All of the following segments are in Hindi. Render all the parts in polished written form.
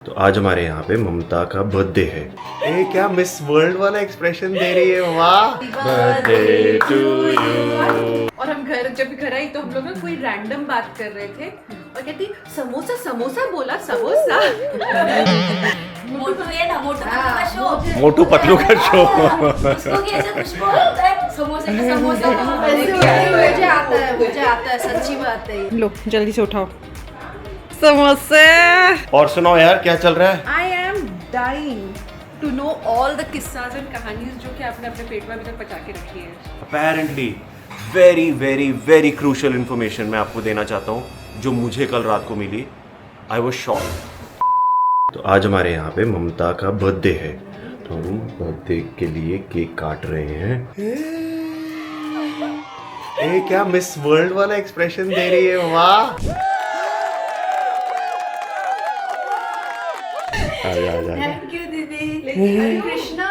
तो आज हमारे यहाँ पे ममता का बर्थडे है। ए क्या मिस वर्ल्ड वाला एक्सप्रेशन दे रही है, वाह। Birthday to you. और हम जब घर आई तो हम लोग ना कोई रैंडम बात कर रहे थे और कहती समोसा समोसा बोला समोसा। मोटू है ना, मोटू पतलू का शो। मोटू पतलू का शो। उसको कैसे कुछ बोलता है, समोसे का समोसा। मुझे आता है सच्ची बात है। लो जल्दी से उठाओ समोसे। और सुनाओ यार, क्या चल रहा है? I am dying to know all the किस्साज एंड कहानियां जो कि आपने अपने पेट में अभी तक पचा के रखी है। Apparently very very very crucial information मैं आपको देना चाहता हूँ जो मुझे कल रात को मिली। I was shocked. तो आज हमारे यहाँ पे ममता का बर्थडे है, तो हम बर्थडे के लिए केक काट रहे हैं। ए क्या मिस वर्ल्ड वाला एक्सप्रेशन दे रही है, वाह। थैंक यू दीदी। कृष्णा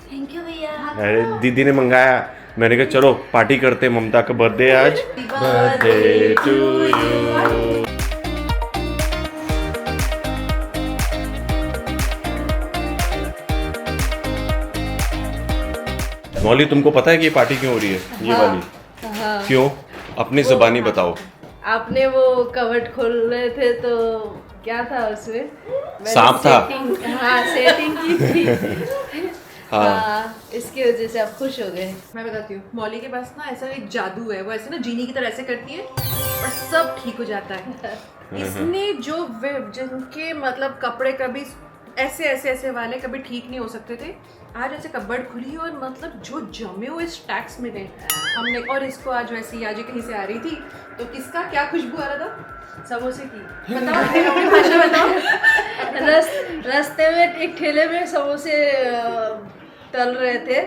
थैंक यू भैया। अरे दीदी ने मंगाया, मैंने कहा चलो पार्टी करते हैं, ममता का बर्थडे आज। Birthday to you. मौली तुमको पता है कि ये पार्टी क्यों हो रही है? ये वाली क्यों? अपनी ज़बानी बताओ। आपने वो कवर्ड खोल रहे थे तो क्या था उसमें? मैंने सांप था। हाँ सेटिंग की थी। हाँ, इसकी वजह से आप खुश हो गए। मैं बताती हूँ, मौली के पास ना ऐसा एक जादू है, वो ऐसे ना जीनी की तरह ऐसे करती है और सब ठीक हो जाता है। इसने जो जिनके मतलब कपड़े कभी ऐसे ऐसे ऐसे वाले कभी ठीक नहीं हो सकते थे, आज ऐसे कब्बर्ड खुली और मतलब जो जमे हुए स्टैक्स मिले हमने। और इसको आज वैसे ही आज ये कहीं से आ रही थी तो किसका क्या खुशबू आ रहा था? समोसे की। बताओ अपनी भाषा बताओ। रास्ते में एक ठेले में समोसे तल रहे थे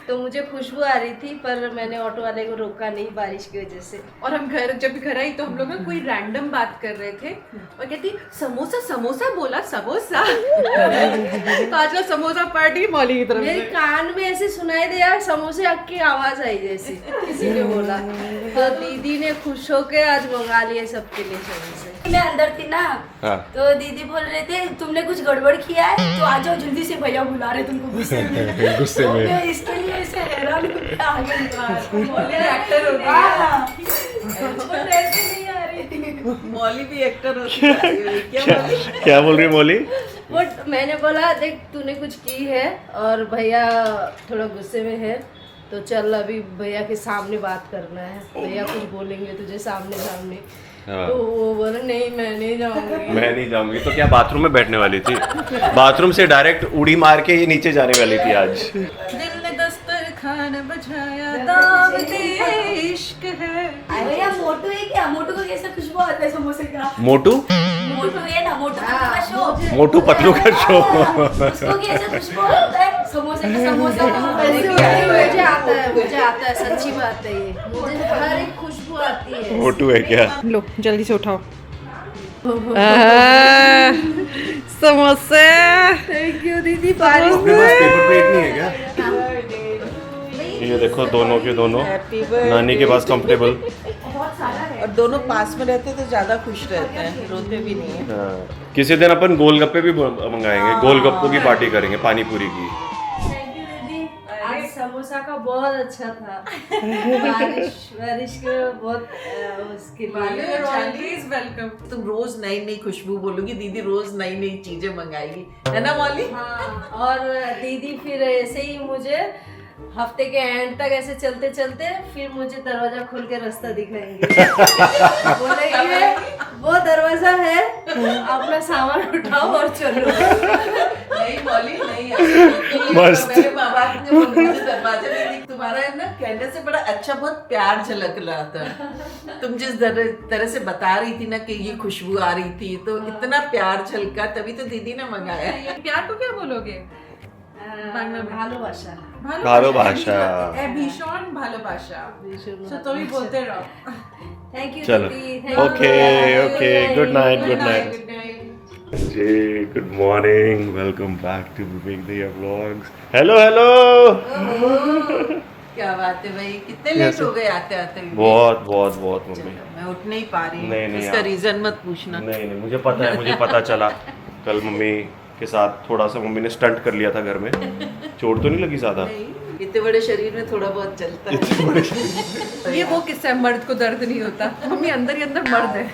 तो मुझे खुशबू आ रही थी, पर मैंने ऑटो वाले को रोका नहीं बारिश की वजह से। और हम जब घर आई तो हम लोग ना कोई रैंडम बात कर रहे थे और कहती समोसा समोसा बोला समोसा। तो आज का समोसा पार्टी मौली की तरफ मेरे से। कान में ऐसे सुनाई दिया समोसे की आवाज आई जैसे किसी ने बोला, तो दीदी ने खुश होके आज मंगा लिए सबके लिए समोसे। मैं अंदर थी ना, हाँ। तो दीदी बोल रहे थे तुमने कुछ गड़बड़ किया है तो आ जाओ जल्दी से, भैया बुला रहे तुमको गुस्से में। गुस्से तो में। मैं इसके लिए ऐसे हैरान हूँ कि आ गई। मौली एक्टर हो गई। हाँ। और ऐसे नहीं आ रही थी। मौली भी एक्टर होती है क्या मौली? क्या बोल रही है मौली? बट मैंने बोला देख तूने कुछ की है और भैया थोड़ा गुस्से में है, तो चल अभी भैया के सामने बात करना है, भैया कुछ बोलेंगे तुझे सामने सामने। हाँ। तो वो बोला नहीं मैं नहीं जाऊंगी। मैं नहीं जाऊंगी। तो क्या बाथरूम में बैठने वाली थी? बाथरूम से डायरेक्ट उड़ी मार के ये नीचे जाने वाली थी आज। दिल ने दस्तरखान बजाया दावते इश्क है। भैया मोटू है क्या? मोटू को कैसे खुशबू आता है समोसे का? मोटू मोटू है ना, मोटू पतलू का शो। मोटू पतलू का शो। उसको कैसे खुशबू आता है, समोसे का समोसा। मुझे आता है सच्ची बात है, ये मुझे हर एक खुशबू आती है। मोटू है क्या? लो जल्दी से उठाओ समोसे। थैंक यू दीदी। आपके पास पेपर प्लेट नहीं है क्या? ये देखो दोनों के दोनों हैप्पी बर्थडे। नानी के पास कंफर्टेबल। और दोनों पास में रहते तो ज्यादा खुश रहते हैं, रोते भी नहीं है। हाँ। किसी दिन अपन गोलगप्पे भी मंगाएंगे, गोलगप्पों की पार्टी करेंगे, पानी पूरी की। थैंक यू दीदी, आज समोसा का बहुत अच्छा था। बारिश के बहुत उसके लिए। वेलकम। तुम रोज नई नई खुशबू बोलोगी, दीदी रोज नई नई चीजें मंगाएगी, है ना मौली? हाँ, और दीदी फिर ऐसे ही मुझे हफ्ते के एंड तक ऐसे चलते चलते फिर मुझे दरवाजा खोल के रास्ता दिखाएंगे। बोलेंगे वो दरवाजा है, अपना सामान उठाओ और चलो। नहीं मौली नहीं। मस्त। मेरे माँ बाप ने बोला मुझे दरवाजा नहीं दिख, तुम्हारा है ना कहने से बड़ा अच्छा, बहुत प्यार झलक रहा था। तुम जिस तरह से बता रही थी ना कि ये खुशबू आ रही थी, तो इतना प्यार झलका, तभी तो दीदी ने मंगाया। प्यार को क्या बोलोगे? ভালোবাসা। ভালোবাসা। भीषण ভালোবাসা। तो तुम ही बोलते रहो। थैंक यू चलो दीदी। Okay okay, good night good night जी, good morning, welcome back to Vivek Diya vlogs. Hello hello. क्या बात है भाई, कितने लेट हो गए आते आते? बहुत बहुत बहुत मम्मी। मैं उठ नहीं पा रही हूँ। नहीं, इसका आप- रीजन मत पूछना। नहीं नहीं, मुझे पता है, मुझे पता चला। कल मम्मी के साथ थोड़ा सा मम्मी ने स्टंट कर लिया था घर में। चोट तो नहीं लगी ज़्यादा? इतने बड़े शरीर में थोड़ा बहुत चलता है। ये वो किस्सा है, मर्द को दर्द नहीं होता। मम्मी अंदर ही अंदर मर्द है।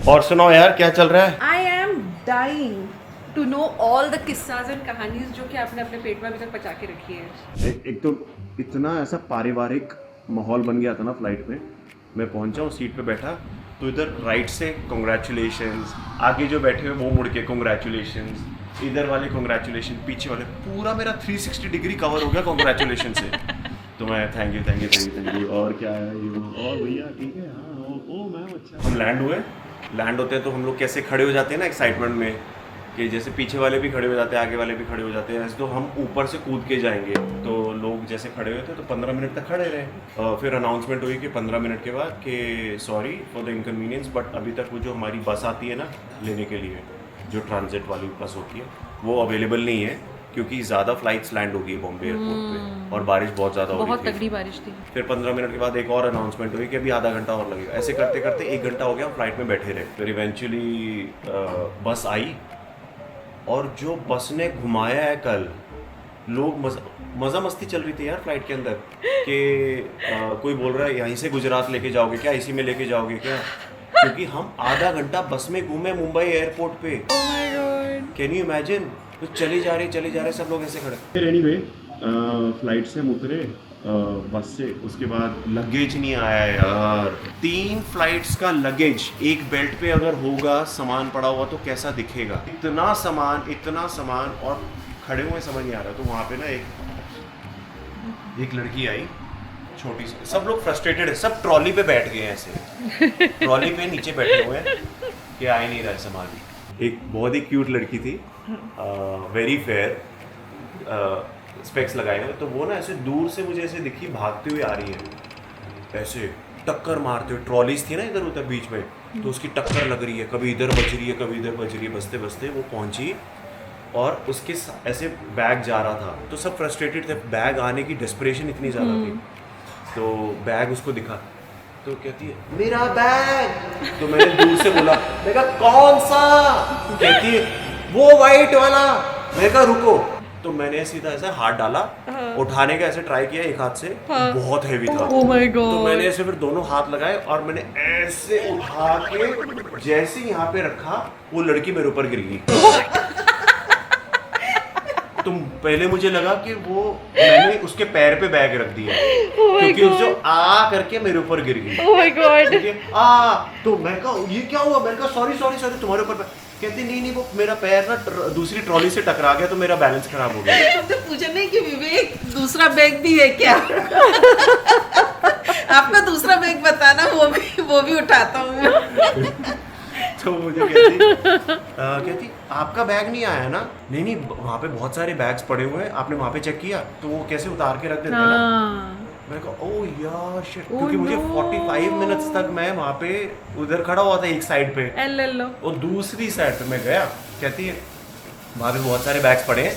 और सुनाओ यार, क्या चल रहा है? I am dying to know all the किस्साज एंड कहानीज जो कि आपने अपने पेट में अभी तक पचा के रखी है। एक तो इतना ऐसा पारिवारिक माहौल बन गया था ना फ्लाइट में। मैं पहुंचा हूँ, सीट पे बैठा तो इधर राइट से कॉन्ग्रेचुलेशंस, आगे जो बैठे हुए वो मुड़ के कॉन्ग्रेचुलेशंस, इधर वाले कॉन्ग्रेचुलेशन, पीछे वाले, पूरा मेरा 360 डिग्री कवर हो गया कॉन्ग्रेचुलेशन से। तो मैं थैंक यू और क्या है ये और भैया ठीक है, हाँ ओ मैम अच्छा। हम लैंड होते हैं तो हम लोग कैसे खड़े हो जाते हैं ना एक्साइटमेंट में, कि जैसे पीछे वाले भी खड़े हो जाते हैं, आगे वाले भी खड़े हो जाते हैं। ऐसे तो हम ऊपर से कूद के जाएंगे, तो लोग जैसे खड़े हुए थे तो 15 मिनट तक खड़े रहे। फिर अनाउंसमेंट हुई कि 15 मिनट के बाद कि sorry for the inconvenience, but अभी तक वो जो हमारी बस आती है ना लेने के लिए, जो ट्रांजिट वाली बस होती है, वो अवेलेबल नहीं है क्योंकि ज़्यादा फ्लाइट्स लैंड हो गई बॉम्बे एयरपोर्ट पे और बारिश बहुत ज़्यादा हो बहुत गई तगड़ी बारिश थी। फिर 15 मिनट के बाद एक और अनाउंसमेंट हुई कि अभी आधा घंटा और लगेगा। ऐसे करते करते 1 घंटा हो गया, हम फ्लाइट में बैठे रहे। फिर इवेंचुअली बस आई और जो बस ने घुमाया है कल, लोग मज़ा मस्ती चल रही थी यार फ्लाइट के अंदर कि कोई बोल रहा है यहीं से गुजरात लेके जाओगे क्या, इसी में लेके जाओगे क्या, क्योंकि हम आधा घंटा बस में घूमे मुंबई एयरपोर्ट पे। Can you imagine? तो चले जा रहे सब लोग ऐसे खड़े। फिर एनीवे फ्लाइट से हम उतरे बस से, उसके बाद लगेज नहीं आया यार। 3 फ्लाइट्स का लगेज एक बेल्ट पे अगर होगा, सामान पड़ा हुआ तो कैसा दिखेगा? इतना सामान और खड़े हुए समझ नहीं आ रहा। तो वहाँ पे ना एक लड़की आई छोटी सी, सब लोग फ्रस्ट्रेटेड है, सब ट्रॉली पे बैठ गए हैं ऐसे ट्रॉली पे नीचे बैठे हुए हैं कि आ ही नहीं रहा है सामान। एक बहुत ही क्यूट लड़की थी, वेरी फेयर, स्पेक्स लगाए हुए, तो वो ना ऐसे दूर से मुझे ऐसे दिखी भागती हुई आ रही है, ऐसे टक्कर मारते हुए। ट्रॉलीज थी ना इधर उधर बीच में, तो उसकी टक्कर लग रही है, कभी इधर बज रही है कभी इधर बज रही है। बजते बजते वो पहुंची और उसके ऐसे बैग जा रहा था, तो सब फ्रस्ट्रेटेड थे। बैग आने की डेस्परेशन इतनी ज़्यादा थी, तो बैग उसको दिखा तो कहती है मेरा बैग। तो मैंने दूर से बोला, मैं कहा कौन सा? कहती है वो वाइट वाला। मैं कहा रुको। तो मैंने सीधा ऐसे हाथ डाला, उठाने का ऐसे ट्राई किया एक हाथ से, बहुत हैवी था। Oh my God. तो मैंने ऐसे फिर दोनों हाथ लगाए और मैंने ऐसे उठा के जैसे यहाँ पे रखा, वो लड़की मेरे ऊपर गिर गई। तो पहले मुझे लगा कि वो मैंने उसके पैर पे बैग रख दिया, क्योंकि जो आ करके मेरे ऊपर गिर गई। Oh my God. तो मैं कहा ये क्या हुआ? मैं कहा सॉरी तुम्हारे ऊपर। कहती नहीं वो मेरा पैर ना दूसरी ट्रॉली से टकरा गया तो मेरा बैलेंस खराब हो गया। तुमसे पूछा नहीं कि विवेक दूसरा बैग भी है क्या? आपका दूसरा बैग बताना, वो भी उठाता हूँ। तो मुझे कहती आपका बैग नहीं आया ना? नहीं वहाँ पे बहुत सारे बैग्स पड़े हुए हैं, आपने वहाँ पे चेक किया? तो वो कैसे उतार के रख देते हैं ना। मैं कहा ओह यार शिट, क्योंकि मुझे 45 मिनट्स तक मैं वहाँ पे उधर खड़ा हुआ था एक साइड पे, और दूसरी साइड पे मैं गया। कहती है वहाँ पे बहुत सारे बैग्स पड़े हैं,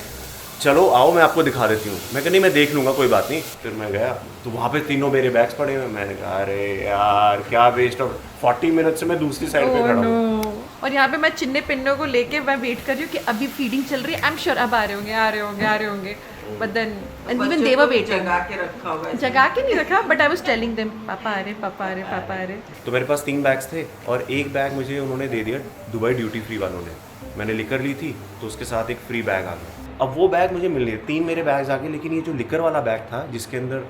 चलो आओ मैं आपको दिखा देती हूँ। मैं कहा नहीं मैं देख लूँगा कोई बात नहीं। फिर मैं गया तो वहाँ पे तीनों मेरे बैग्स पड़े हुए। मैंने कहा अरे यार क्या वेस्ट ऑफ 40 मिनट से मैं दूसरी साइड पे खड़ा हूँ। और यहाँ पे मैं चिन्ने पिन्नों को लेके मैं वेट कर रही हूँ कि अभी फीडिंग चल रही है, आई एम श्योर अब आ रहे होंगे but then even they were waiting. जगा के रखा होगा, जगा के नहीं रखा, but I was telling them पापा आ रहे। तो मेरे पास 3 बैग्स थे और एक बैग मुझे उन्होंने दे दिया दुबई ड्यूटी फ्री वालों ने। मैंने लिकर ली थी तो उसके साथ एक फ्री बैग आ गया। अब वो बैग मुझे मिल गए, 3 मेरे बैग्स आ गए, लेकिन ये जो लिकर वाला बैग था जिसके अंदर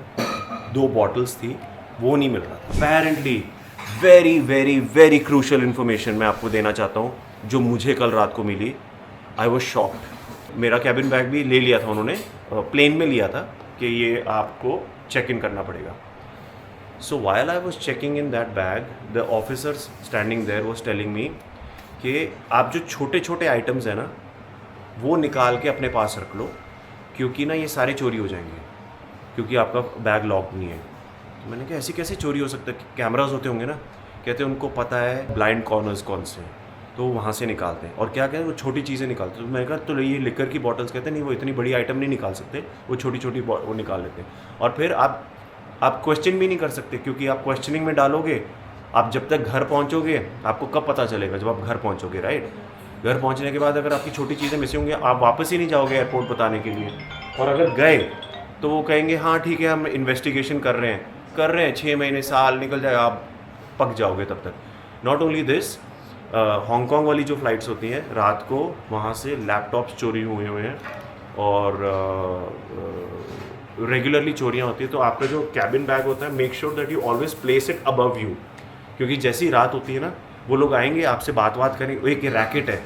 2 बॉटल्स थी वो नहीं मिल रहा था। Apparently very very very crucial information मैं आपको देना चाहता हूँ जो मुझे कल रात को मिली। I was shocked. मेरा कैबिन बैग भी ले लिया था उन्होंने, प्लेन में लिया था कि ये आपको चेक इन करना पड़ेगा। So while I was checking in that bag, the officers standing there was telling me कि आप जो छोटे छोटे आइटम्स हैं ना वो निकाल के अपने पास रख लो, क्योंकि ना ये सारे चोरी हो जाएंगे, क्योंकि आपका बैग लॉक नहीं है। तो मैंने कहा ऐसी कैसे चोरी हो सकता है? कैमराज होते होंगे ना। कहते उनको पता है ब्लाइंड कॉर्नर्स कौन से हैं, तो वहाँ से निकालते हैं। और क्या कहते हैं वो छोटी चीज़ें निकालते हैं। तो मैंने कहा तो ये लिकर की बॉटल्स कहते हैं नहीं वो इतनी बड़ी आइटम नहीं निकाल सकते, वो छोटी छोटी वो निकाल लेते हैं। और फिर आप क्वेश्चन भी नहीं कर सकते, क्योंकि आप क्वेश्चनिंग में डालोगे आप जब तक घर पहुंचोगे आपको कब पता चलेगा, जब आप घर पहुंचोगे, राइट। घर पहुंचने के बाद अगर आपकी छोटी चीज़ें मिसिंग होंगी आप वापस ही नहीं जाओगे एयरपोर्ट बताने के लिए, और अगर गए तो वो कहेंगे हाँ ठीक है हम इन्वेस्टिगेशन कर रहे हैं, 6 महीने साल निकल जाएगा, आप पक जाओगे तब तक। नॉट ओनली दिस, हांगकांग वाली जो फ़्लाइट्स होती हैं रात को वहाँ से लैपटॉप्स चोरी हुए हैं और रेगुलरली चोरियाँ होती है। तो आपका जो कैबिन बैग होता है make sure that you always place it above you, क्योंकि जैसी रात होती है ना वो लोग आएंगे आपसे बात करेंगे, एक रैकेट है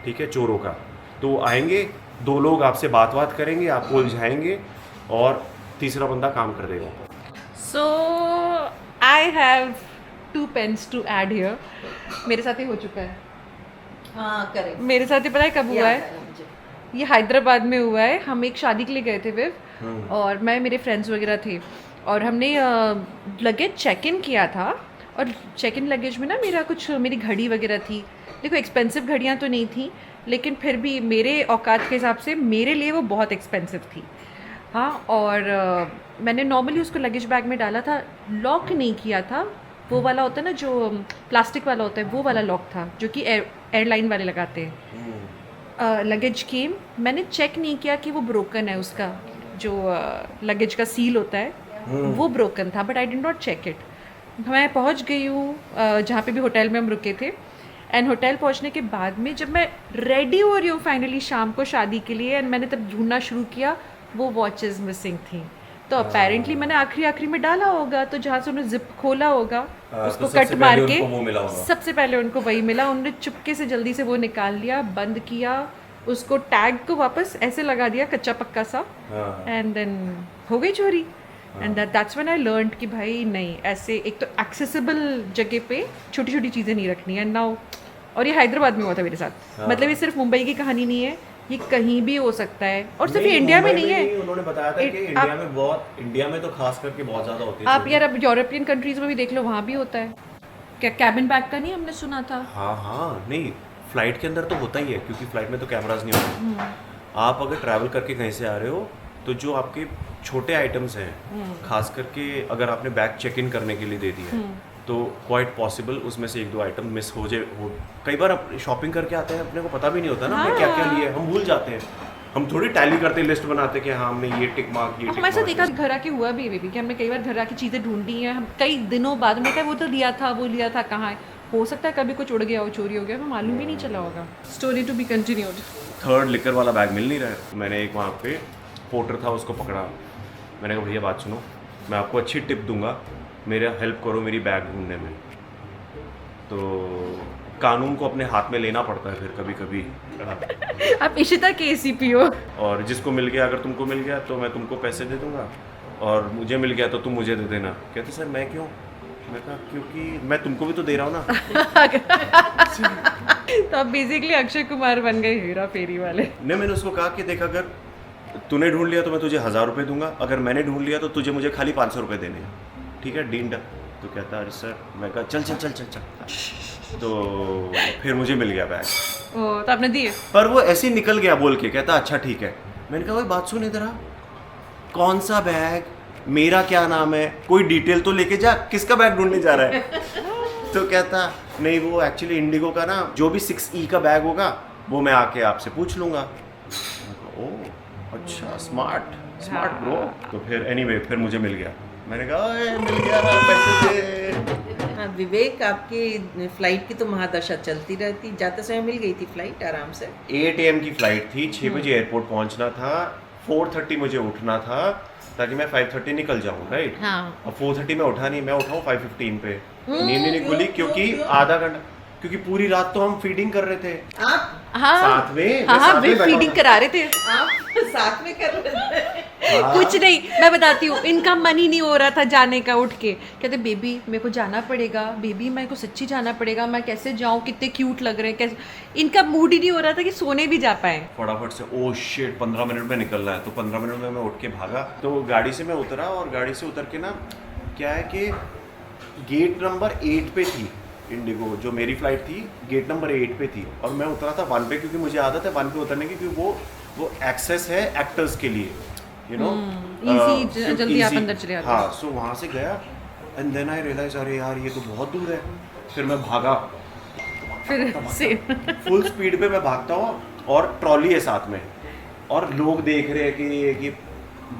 ठीक है चोरों का, तो वो आएंगे 2 लोग आपसे बात करेंगे, आप उलझाएंगे और तीसरा बंदा काम कर देगा। So I have 2 pens to add here. मेरे साथ ही हो चुका है। हाँ करेक्ट, मेरे साथ ही पता है कब हुआ है? ये हैदराबाद में हुआ है। हम एक शादी के लिए गए थे विव, और मैं मेरे फ्रेंड्स वगैरह थे, और हमने लगेज चेक इन किया था, और चेक इन लगेज में ना मेरी घड़ी वगैरह थी। देखो एक्सपेंसिव घड़ियाँ तो नहीं थी, लेकिन फिर भी मेरे औकात के हिसाब से मेरे लिए वो बहुत एक्सपेंसिव थी। हाँ, और मैंने नॉर्मली उसको लगेज बैग में डाला था, लॉक नहीं किया था। वो वाला होता है ना जो प्लास्टिक वाला होता है, वो वाला लॉक था जो कि एयरलाइन वाले लगाते हैं। लगेज केम, मैंने चेक नहीं किया कि वो ब्रोकन है, उसका जो लगेज का सील होता है वो ब्रोकन था, but I did not check it. मैं पहुंच गई हूँ जहाँ पे भी होटल में हम रुके थे, एंड होटल पहुंचने के बाद में जब मैं रेडी हो रही हूँ फाइनली शाम को शादी के लिए, एंड मैंने तब ढूंढना शुरू किया, वो वॉचेस मिसिंग थी। तो अपेरेंटली मैंने आखिरी में डाला होगा, तो जहाँ से उन्होंने जिप खोला होगा उसको तो कट मार के सबसे पहले उनको वही मिला। उन्होंने चुपके से जल्दी से वो निकाल लिया, बंद किया, उसको टैग को वापस ऐसे लगा दिया कच्चा पक्का सा, एंड देन हो गई चोरी। And that's when I learned कि भाई नहीं, ऐसे एक तो एक्सेसिबल जगह पे छोटी छोटी चीज़ें नहीं रखनी है। नाउ, और ये हैदराबाद में हुआ था मेरे साथ, मतलब ये सिर्फ मुंबई की कहानी नहीं है, ये कहीं भी हो सकता है, और सिर्फ इंडिया में नहीं है। उन्होंने बताया था कि इंडिया में तो खास करके बहुत ज़्यादा होती है। आप यार अब यूरोपियन कंट्रीज में भी देख लो, वहाँ भी होता है। क्या कैबिन बैग का नहीं हमने सुना था? हाँ, नहीं फ्लाइट के अंदर तो होता ही है, क्योंकि फ्लाइट में तो कैमरास नहीं होते। आप अगर ट्रैवल करके कहीं से आ रहे हो तो जो आपके छोटे आइटम्स हैं, खास करके अगर आपने बैग चेक इन करने के लिए दे दिया तो क्वाइट पॉसिबल उसमें से 1-2 आइटम मिस हो जाए। कई बार शॉपिंग करके आते हैं, अपने को पता भी नहीं होता ना हमने क्या क्या लिया है, हम भूल जाते हैं। हम थोड़ी टैली करते, लिस्ट बनाते कि हाँ हमने ये टिक मार्क, ये हमारे साथ देखा घर आके हुआ भी बेबी कि हमने कई बार घर आके चीज़ें ढूंढी हैं, हम कई दिनों बाद में कहा वो तो लिया था, वो लिया था, कहाँ है। हो सकता है कभी कुछ उड़ गया हो, चोरी हो गया, हमें मालूम भी नहीं चला होगा। Story to be continued. 3rd liquor वाला बैग मिल नहीं रहा है। मैंने एक वहाँ पे पोर्टर था, उसको पकड़ा। मैंने कहा भैया बात सुनो, मैं आपको अच्छी टिप दूंगा, मेरा हेल्प करो मेरी बैग ढूंढने में। तो कानून को अपने हाथ में लेना पड़ता है फिर कभी कभी। आप इशिता के ACP हो। और जिसको मिल गया, अगर तुमको मिल गया तो मैं तुमको पैसे दे दूंगा, और मुझे मिल गया तो तुम मुझे दे देना। कहते सर मैं क्यों? मैं कहा क्योंकि मैं तुमको भी तो दे रहा हूँ ना। तो आप बेसिकली अक्षय कुमार बन गए हेरा फेरी वाले। नहीं, मैंने उसको कहा कि देख अगर तूने ढूंढ लिया तो मैं तुझे 1000 रुपये दूंगा, अगर मैंने ढूंढ लिया तो तुझे मुझे खाली 500 रुपये देने हैं, ठीक है डीन डन। तो कहता अरे सर, मैं कहा चल चल चल चल चल। तो फिर मुझे मिल गया बैग। ओ, तो आपने दिए? पर वो ऐसे ही निकल गया बोल के, कहता अच्छा ठीक है। मैंने कहा भाई बात सुन इधर आ, कौन सा बैग, मेरा क्या नाम है, कोई डिटेल तो लेके जा, किसका बैग ढूंढने जा रहा है? तो कहता नहीं वो एक्चुअली इंडिगो का ना जो भी 6E का बैग होगा वो मैं आके आपसे पूछ लूँगा। ओह अच्छा, स्मार्ट ब्रो। तो फिर एनीवे फिर मुझे मिल गया। मैंने कहा मिल गया, पैसे दे। हाँ विवेक, आपकी फ्लाइट की तो महादशा चलती रहती, जाते समय मिल गई थी फ्लाइट आराम से। 8 AM की फ्लाइट थी, 6 बजे एयरपोर्ट पहुंचना था, 4:30 मुझे उठना था ताकि मैं 5:30 निकल जाऊँ, राइट। हाँ। अब 4:30 में उठा नहीं, मैं उठाऊँ 5:15 पे। नींद नहीं खुली क्योंकि आधा घंटा, क्योंकि पूरी रात तो हम फीडिंग कर रहे थे आप हाँ साथ में। हाँ, फीडिंग करा रहे थे। आप साथ में कर रहे थे? कुछ नहीं, मैं बताती हूँ, इनका मन ही नहीं हो रहा था जाने का। उठ के कहते बेबी मेरे को जाना पड़ेगा, बेबी मेरे को सच्ची जाना पड़ेगा, मैं कैसे जाऊँ, कितने क्यूट लग रहे हैं, कैसे। इनका मूड ही नहीं हो रहा था कि सोने भी जा पाए। फटाफट से ओह शिट 15 मिनट में निकलना है, तो 15 मिनट में मैं उठ के भागा। तो गाड़ी से मैं उतरा, और गाड़ी से उतर के ना क्या है कि गेट नंबर 8 पे थी इंडिगो, जो मेरी फ्लाइट थी गेट नंबर 8 पे थी, और मैं उतरा था 1 पे, क्योंकि मुझे आदत है 1 पे उतरने की, क्योंकि वो एक्सेस है एक्टर्स के लिए, यू नो इजी, जल्दी आप अंदर चले आते हैं। हाँ, सो वहाँ से गया, एंड देन आई रियलाइज अरे यार ये तो बहुत दूर है। फिर मैं भागा, फिर सेम फुल स्पीड पे मैं भागता हूँ और ट्रॉली है साथ में, और लोग देख रहे हैं कि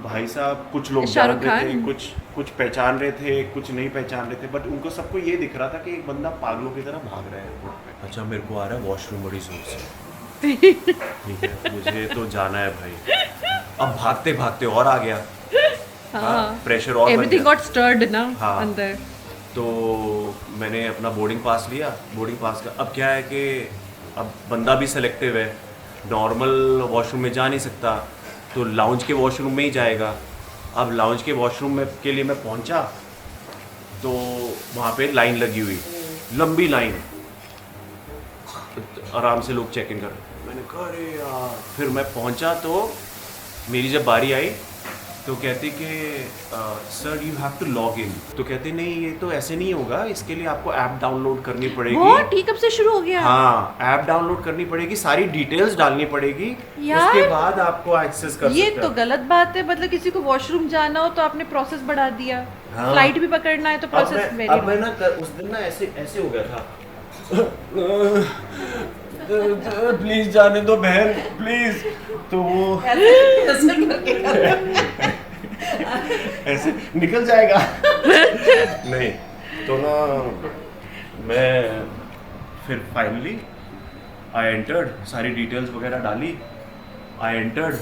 भाई साहब, कुछ लोग जान शाहरुख रहे थे, खान। कुछ पहचान रहे थे, कुछ नहीं पहचान रहे थे, बट उनको सबको ये दिख रहा था कि एक बंदा पागलों की तरह भाग रहा है एयरपोर्ट पे। अच्छा मेरे को आ रहा है वॉशरूम बड़ी जोर से, ठीक है, मुझे तो जाना है भाई। अब भागते भागते और आ गया, प्रेशर और बढ़ एवरीथिंग गया। गॉट स्टर्ड ना हाँ। अंदर। तो मैंने अपना बोर्डिंग पास लिया, बोर्डिंग पास का अब क्या है कि अब बंदा भी सेलेक्टिव है, नॉर्मल वॉशरूम में जा नहीं सकता, तो लाउंज के वॉशरूम में ही जाएगा। अब लाउंज के वॉशरूम में के लिए मैं पहुंचा तो वहाँ पे लाइन लगी हुई, लंबी लाइन, आराम से लोग चेक इन कर रहे हैं। मैंने कहा अरे यार, फिर मैं पहुंचा तो मेरी जब बारी आई तो कहती कि sir you have to log in. तो कहते नहीं ये तो ऐसे नहीं होगा, इसके लिए आपको ऐप डाउनलोड करनी पड़ेगी। वो ठीक कब से शुरू हो गया? हाँ, ऐप डाउनलोड करनी पड़ेगी, सारी डिटेल्स डालनी पड़ेगी, यार, उसके बाद आपको एक्सेस कर ये सकते तो हैं। गलत बात है। मतलब किसी को वॉशरूम जाना हो तो आपने प्रोसेस बढ़ा दिया, हाँ। फ्लाइट भी पकड़ना है तो प्रोसेस अब मैं ना उस दिन ना ऐसे हो गया था, प्लीज जाने दो बहन प्लीज। तो वो ऐसे निकल जाएगा नहीं तो ना मैं फिर फाइनली आई एंटर्ड, सारी डिटेल्स वगैरह डाली, आई एंटर्ड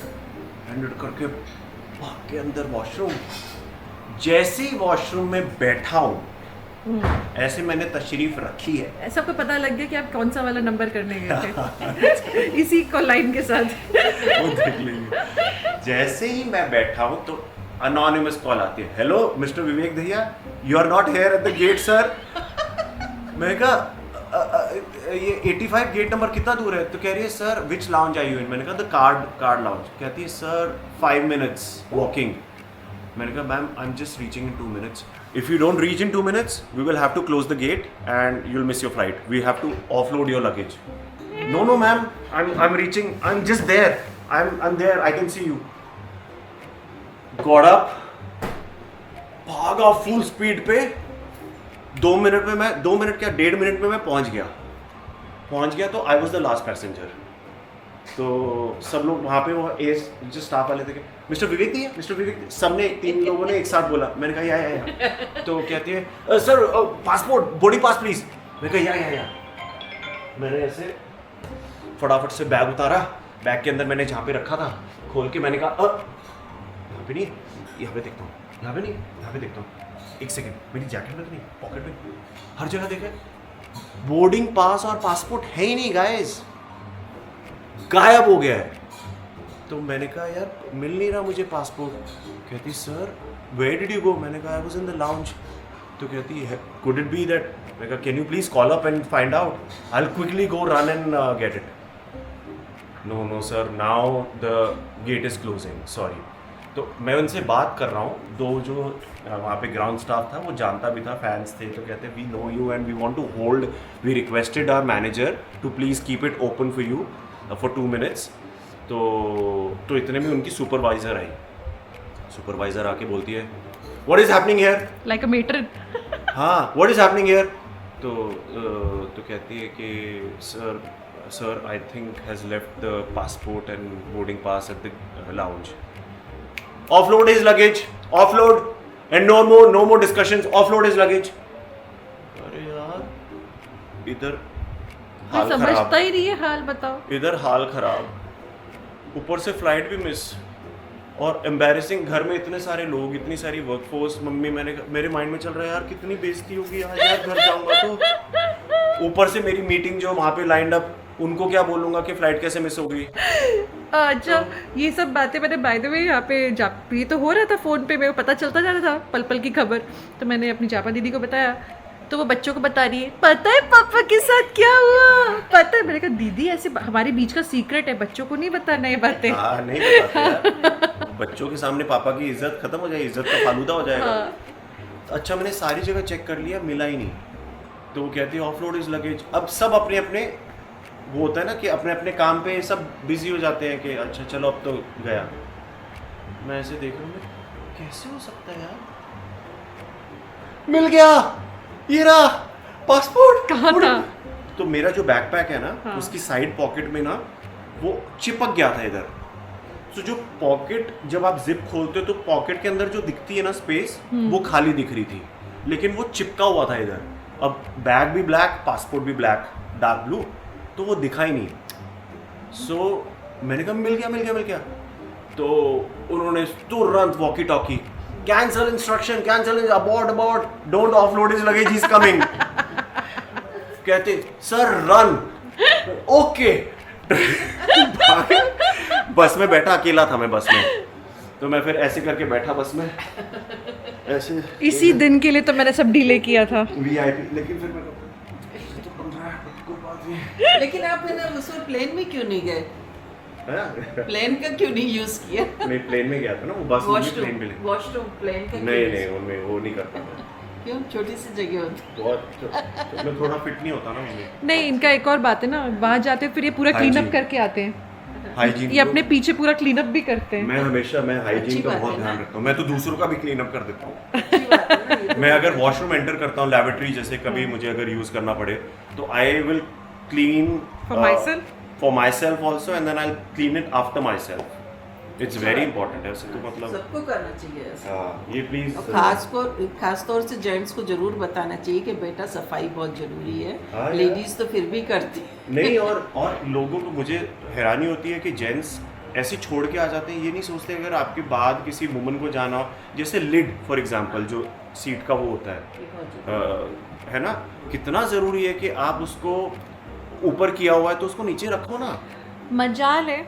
करके भाग के अंदर वॉशरूम। जैसे ही वॉशरूम में बैठा हूँ ऐसे मैंने तशरीफ रखी है, सबको पता लग गया कि आप कौन सा वाला नंबर करने गए थे इसी को लाइन के साथ। वो देख लेंगे। जैसे ही मैं बैठा हूँ तो अनोनिमस कॉल आती है, hello mister Vivek Dahiya, you are not here at the gate sir. मैं कहा ये 85 गेट नंबर कितना दूर है? तो कह रही है sir which lounge are you in? मैंने कहा द कार्ड लाउंज। कहती है सर 5 minutes वॉकिंग। मैंने कहा ma'am I am just reaching in 2 minutes। If you don't reach in 2 minutes we will have to close the gate and you will miss your flight, we have to offload your luggage. No ma'am I am reaching, I am just there, I am there, I can see you. Got up, भागा फुल स्पीड पे। 2 मिनट में मैं 2 मिनट क्या 1.5 मिनट में मैं पहुंच गया तो I was the last passenger. तो सब लोग वहाँ पे वो एस जो स्टाफ वाले थे, मिस्टर विवेक दी है, मिस्टर विवेक, सबने 3 लोगों ने एक साथ बोला। मैंने कहा या। तो कहती है sir passport, boarding pass please. मैंने कहा या। मैंने ऐसे फटाफट से बैग उतारा, बैग के अंदर मैंने जहाँ पे रखा था खोल के मैंने कहा यहाँ पे नहीं, यहाँ पे देखता हूँ, यहाँ पे नहीं, यहाँ पे देखता हूँ, 1 सेकेंड, मेरी जैकेट में तो नहीं, पॉकेट में, हर जगह देखा, बोर्डिंग पास और पासपोर्ट है ही नहीं गाइस, गायब हो गया है। तो मैंने कहा यार मिल नहीं रहा मुझे पासपोर्ट। कहती sir where did you go? मैंने कहा I was in the lounge. तो कहती है कुड इट बी दैट? मैंने कहा can you please call up and find out, I will quickly go run and get it. No sir now the gate is closing, sorry. तो मैं उनसे बात कर रहा हूँ, दो जो वहाँ पे ग्राउंड स्टाफ था वो जानता भी था, फैंस थे, तो कहते we know you and we want to hold, we requested our manager to please keep it open for you for 2 minutes। तो इतने में उनकी सुपरवाइज़र आई, सुपरवाइज़र आके बोलती है what is happening here? Like a matron. हाँ व्हाट इज़ हैपनिंग हियर? तो कहती है कि sir I think has left the passport and boarding pass at the lounge. Offload his luggage, offload, and no more discussions, offload his luggage। अरे यार इधर हाल समझता खराब, ही नहीं है हाल, बताओ। इधर हाल खराब, ऊपर से फ्लाइट भी मिस और एम्बैरेसिंग, घर में इतने सारे लोग, इतनी सारी वर्कफोर्स, मम्मी, मेरे माइंड में चल रहा है यार कितनी बेइज्जती होगी आज यार, घर जाऊंगा तो ऊपर से मेरी मीटिंग जो वहाँ पे लाइंड अप, उनको क्या बोलूँगा कि फ्लाइट कैसे मिस हो गई। अच्छा ये सब बातें मैंने बाय द वे यहाँ पे ये तो हो रहा था फ़ोन पे, मेरे को पता चलता जा रहा था पल पल की खबर। तो मैंने अपनी जापा दीदी को बताया, तो वो बच्चों को बता रही है, पता है पापा के साथ क्या हुआ, पता है। मैंने कहा दीदी ऐसे हमारे बीच का सीक्रेट है, बच्चों को नहीं बताना ये बातें। हाँ नहीं बताते यार, बच्चों के सामने पापा की इज्जत खत्म हो जाएगी, इज्जत का फालूदा हो जाएगा। अच्छा मैंने सारी जगह चेक कर लिया, मिला ही नहीं। तो वो कहती है ऑफलोड इज लगेज। अब सब अपने अपने वो होता है ना कि अपने अपने काम पे सब बिजी हो जाते हैं कि अच्छा चलो अब तो गया। मैं ऐसे देख रहा हूँ कैसे हो सकता है यार, मिल गया, ये रहा पासपोर्ट। कहाँ था? तो मेरा जो बैकपैक है ना, उसकी साइड पॉकेट में ना वो चिपक गया था इधर। तो जो पॉकेट, जब आप जिप खोलते हो तो पॉकेट के अंदर जो दिखती है ना स्पेस, वो खाली दिख रही थी, लेकिन वो चिपका हुआ था इधर। अब बैग भी ब्लैक, पासपोर्ट भी ब्लैक, डार्क ब्लू, तो वो दिखा ही नहीं। सो मैंने कहा मिल गया। तो उन्होंने तुरंत walkie talkie, cancel instruction, cancel, abort, don't offload his luggage, he is coming. कहते सर रन, ओके। बस में बैठा, अकेला था मैं बस में, तो मैं फिर ऐसे करके बैठा बस में, ऐसे। इसी दिन के लिए तो मैंने सब डिले किया था। VIP, लेकिन फिर मैं कोई बात नहीं। लेकिन आप है ना उस प्लेन में क्यों नहीं गए? हाँ? प्लेन का क्यों नहीं यूज किया? नहीं, प्लेन में गया था ना, वो बस में प्लेन में। वॉशरूम प्लेन का नहीं, उनमें वो नहीं करता मैं। क्यों? छोटी सी जगह होती। बहुत मैं थोड़ा फिट नहीं होता ना उनमें। नहीं, इनका एक और बात है ना, वहाँ जाते फिर ये पूरा क्लीन अप करके आते हैं, हाइजीन, ये अपने पीछे पूरा क्लीन अप भी करते हैं। मैं हमेशा हाइजीन का बात बहुत है ध्यान ना। रखता हूँ। मैं तो दूसरों का भी क्लीन अप कर देता हूँ। अच्छी बात है ना, ये तो। मैं अगर वॉशरूम एंटर करता हूँ, लैबोरेटरी जैसे कभी मुझे अगर यूज करना पड़े, तो I will clean for myself also, and then I clean it after myself. It's very important है, तो मतलब सबको करना चाहिए ऐसा। हाँ, ये प्लीज। और खास तौर से जेंट्स को जरूर बताना चाहिए कि बेटा सफाई बहुत जरूरी है। हाँ, लेडीज तो फिर भी करती नहीं, और लोगों को, मुझे हैरानी होती है कि जेंट्स ऐसे छोड़ के आ जाते हैं, ये नहीं सोचते अगर आपके बाद किसी वुमन को जाना हो, जैसे लिड फॉर एग्जांपल, जो सीट का वो होता है ना, कितना ज़रूरी है कि आप उसको ऊपर किया हुआ है तो उसको नीचे रखो ना। मजाल है,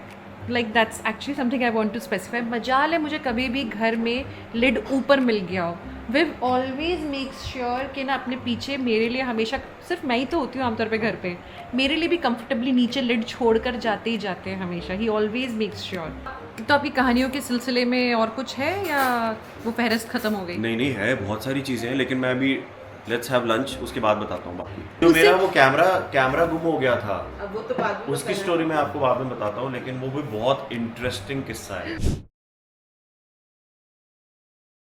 like that's actually something I want to specify. मजाल है मुझे कभी भी घर में लिड ऊपर मिल गया हो। विव ऑलवेज मेक्स श्योर कि ना अपने पीछे, मेरे लिए हमेशा, सिर्फ मैं ही तो होती हूँ आमतौर पे घर पे, मेरे लिए भी कंफर्टेबली नीचे लिड छोड़कर जाते ही जाते हैं हमेशा। ही ऑलवेज मेक्स श्योर। तो आपकी कहानियों के सिलसिले में और कुछ है या वो फहरिस्त ख़त्म हो गई? नहीं है, बहुत सारी चीज़ें हैं, लेकिन मैं अभी लेट्स हैव लंच, उसके बाद बताता हूँ बाकी। तो मेरा वो कैमरा गुम हो गया था, अब वो तो बाद में उसकी बताना। स्टोरी मैं आपको बाद में बताता हूँ, लेकिन वो भी बहुत इंटरेस्टिंग किस्सा है।